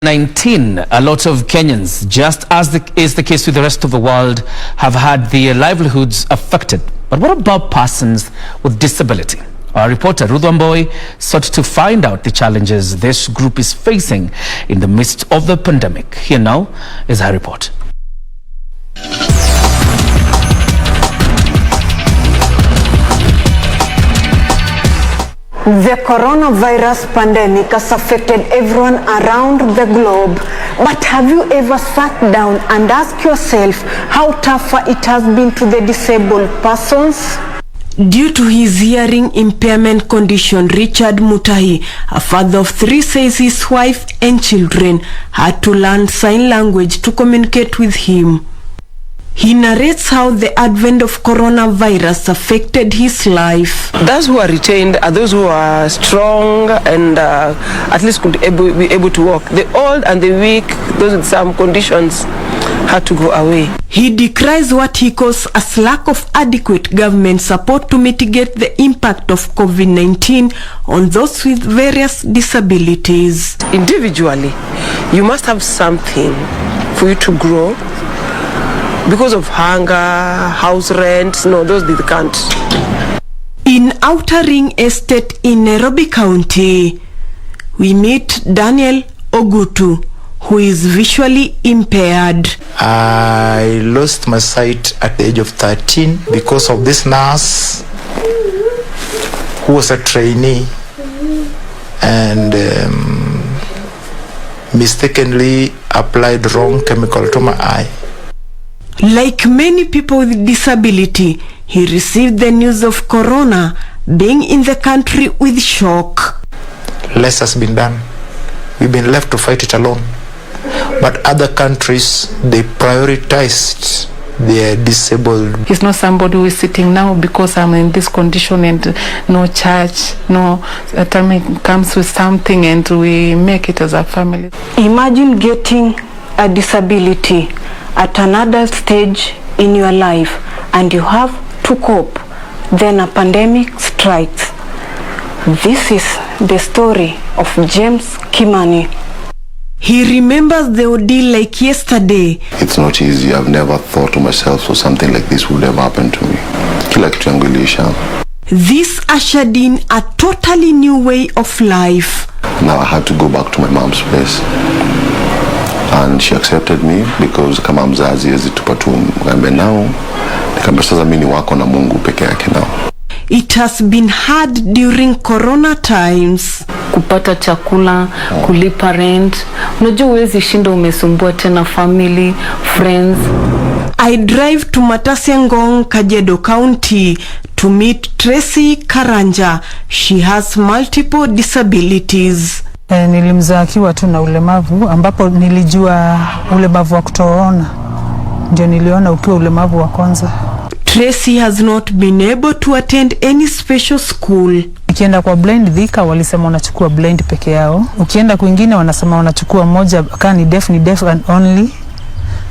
COVID-19, a lot of Kenyans, just as is the case with the rest of the world, have had their livelihoods affected. But what about persons with disability? Our reporter Ruth Wamboi sought to find out the challenges this group is facing in the midst of the pandemic. Here now is her report. The coronavirus pandemic has affected everyone around the globe. But have you ever sat down and asked yourself how tough it has been to the disabled persons? Due to his hearing impairment condition, Richard Mutahi, a father of 3, says his wife and children had to learn sign language to communicate with him. He narrates how the advent of coronavirus affected his life. Those who are retained are those who are strong and at least could be able to walk. The old and the weak, those with some conditions, had to go away. He decries what he calls a lack of adequate government support to mitigate the impact of COVID-19 on those with various disabilities. Individually, you must have something for you to grow. Because of hunger, house rent, no, those they can't. In Outer Ring Estate in Nairobi County, we meet Daniel Ogutu, who is visually impaired. I lost my sight at the age of 13 because of this nurse who was a trainee and mistakenly applied wrong chemical to my eye. Like many people with disability, he received the news of corona being in the country with shock. Less has been done. We've been left to fight it alone. But other countries, they prioritized their disabled. He's not somebody who is sitting now because I'm in this condition and no church, no time comes with something and we make it as a family. Imagine getting a disability at another stage in your life and you have to cope. Then a pandemic strikes. This is the story of James Kimani. He remembers the ordeal like yesterday. It's not easy. I've never thought to myself so something like this would ever happen to me. Kila kitu yangu iliisha. This ushered in a totally new way of life. Now I had to go back to my mom's place. And she accepted me because kama mzazi hawezi tupa tu ngambe nao. Nikamwambia sasa mimi ni wako na Mungu peke yake nao. It has been hard during corona times. Kupata chakula, kulipa rent. Unajua huwezi shinda umesumbua tena family, friends. I drive to Matasiangong, Kajiado County to meet Tracy Karanja. She has multiple disabilities. Nilimzaa akiwa tu na ulemavu ambapo nilijua ulemavu wa kutoona. Ndio niliona ukiwa ulemavu wa kwanza. Tracy has not been able to attend any special school. Ukienda kwa blind Thika walisema wanachukua blind peke yao. Ukienda kwingine wanasema wanachukua moja kama ni deaf and only.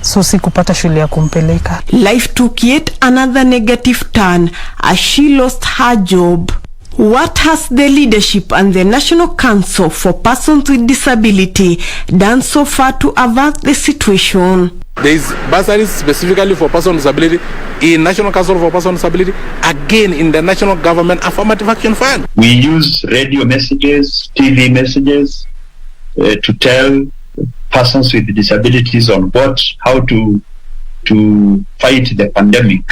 So sikupata shule ya kumpeleka. Life took yet another negative turn as she lost her job. What has the leadership and the National Council for Persons with Disability done so far to avert the situation? There is bursaries specifically for persons with disability in National Council for Persons with Disability, again in the National Government Affirmative Action Fund. We use radio messages, TV messages to tell persons with disabilities on how to fight the pandemic.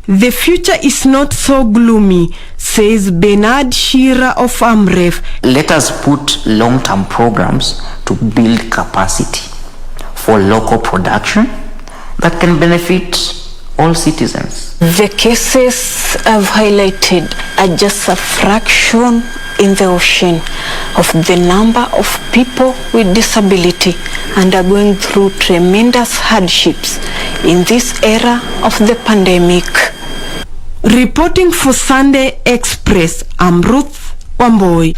The future is not so gloomy, says Bernard Shira of AMREF. Let us put long-term programs to build capacity for local production that can benefit all citizens. The cases I've highlighted are just a fraction in the ocean of the number of people with disability and are going through tremendous hardships in this era of the pandemic. Reporting for Sunday Express, I'm Ruth Wamboi.